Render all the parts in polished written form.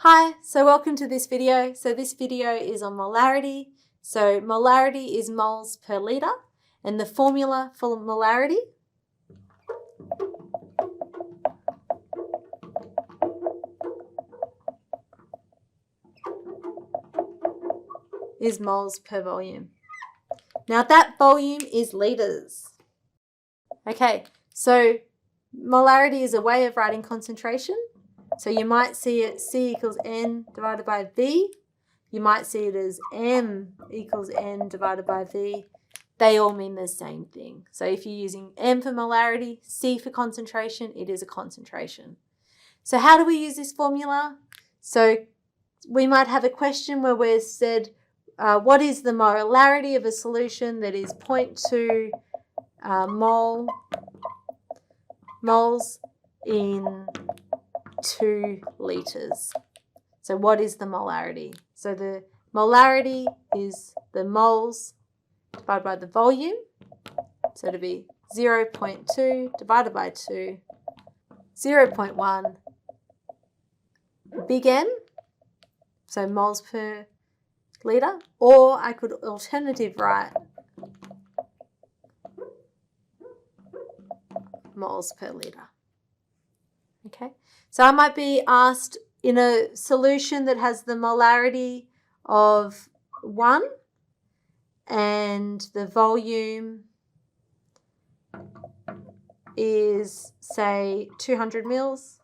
Hi, so welcome to this video. So this video is on molarity. So molarity is moles per litre, and the formula for molarity is moles per volume. Now that volume is litres. Okay, so molarity is a way of writing concentration. So you might see it C equals N divided by V. You might see it as M equals N divided by V. They all mean the same thing. So if you're using M for molarity, C for concentration, it is a concentration. So how do we use this formula? So we might have a question where we've said, what is the molarity of a solution that is 0.2 moles in 2 litres. So what is the molarity? So the molarity is the moles divided by the volume. So it'll be 0.2 divided by 2, 0.1 big M, so moles per litre, or I could alternative write moles per litre. Okay, so I might be asked in a solution that has the molarity of 1 and the volume is, say, 200 mils.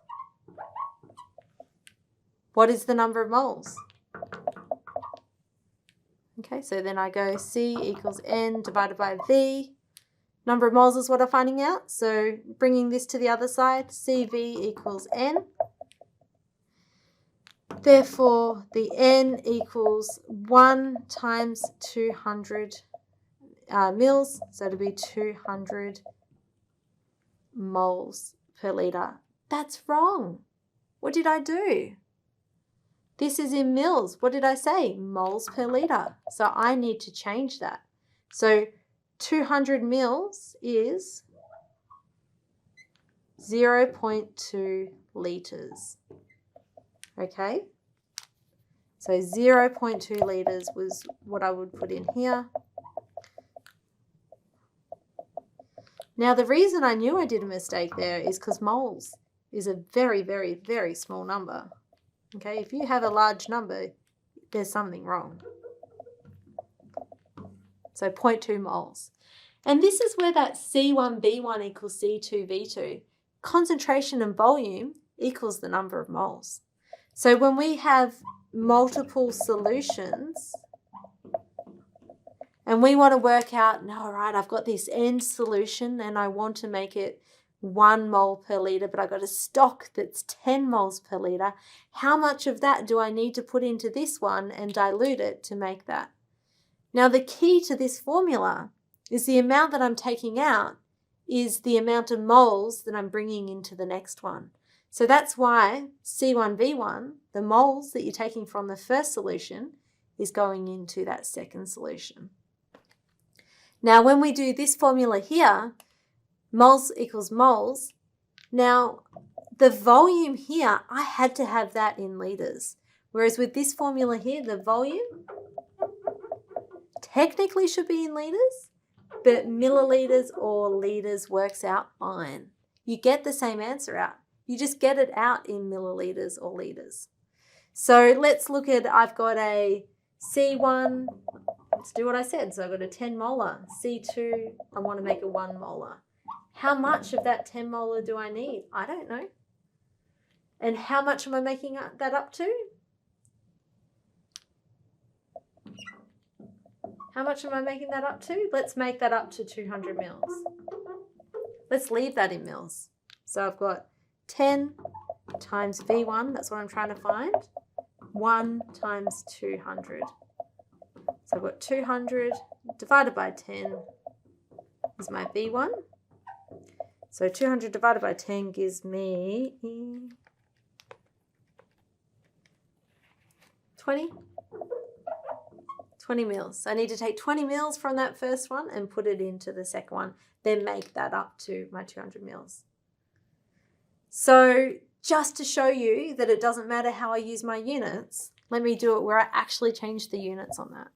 What is the number of moles? Okay, so then I go C equals N divided by V. Number of moles is what I'm finding out. So bringing this to the other side, CV equals N. Therefore, the N equals 1 times 200 mils. So it'll be 200 moles per litre. That's wrong. What did I do? This is in mils. What did I say? Moles per litre. So I need to change that. So 200 mils is 0.2 litres. Okay, so 0.2 litres was what I would put in here. Now the reason I knew I did a mistake there is because moles is a very, very, very small number. Okay, if you have a large number, there's something wrong. So 0.2 moles. And this is where that C1V1 equals C2V2. Concentration and volume equals the number of moles. So when we have multiple solutions and we want to work out, no, all right, I've got this N solution and I want to make it 1 mole per litre, but I've got a stock that's 10 moles per litre. How much of that do I need to put into this one and dilute it to make that? Now, the key to this formula is the amount that I'm taking out is the amount of moles that I'm bringing into the next one. So that's why C1V1, the moles that you're taking from the first solution, is going into that second solution. Now, when we do this formula here, moles equals moles. Now, the volume here, I had to have that in litres. Whereas with this formula here, the volume technically should be in litres, but millilitres or litres works out fine. You get the same answer out. You just get it out in millilitres or litres. So let's look at, I've got a C1, let's do what I said. So I've got a 10 molar. C2, I want to make a 1 molar. How much of that 10 molar do I need? I don't know. And how much am I making that up to? How much am I making that up to? Let's make that up to 200 mils. Let's leave that in mils. So I've got 10 times V1, that's what I'm trying to find, 1 times 200. So I've got 200 divided by 10 is my V1. So 200 divided by 10 gives me 20 mils. So I need to take 20 mils from that first one and put it into the second one, then make that up to my 200 mils. So just to show you that it doesn't matter how I use my units, let me do it where I actually change the units on that.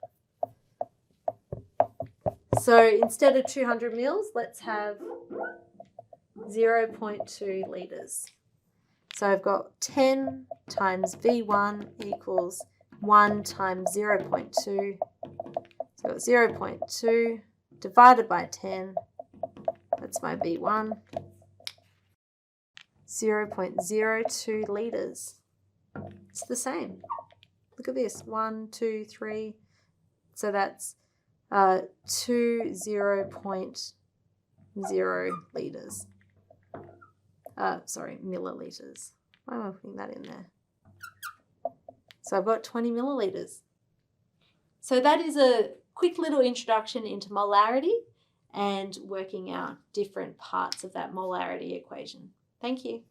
So instead of 200 mils, let's have 0.2 litres. So I've got 10 times V1 equals 1 times 0.2. So I've got 0.2 divided by 10. That's my V1. 0.02 litres. It's the same. Look at this. 1, 2, 3. So that's 0.0 litres. Sorry, millilitres. Why am I putting that in there? So I've got 20 millilitres. So that is a quick little introduction into molarity and working out different parts of that molarity equation. Thank you.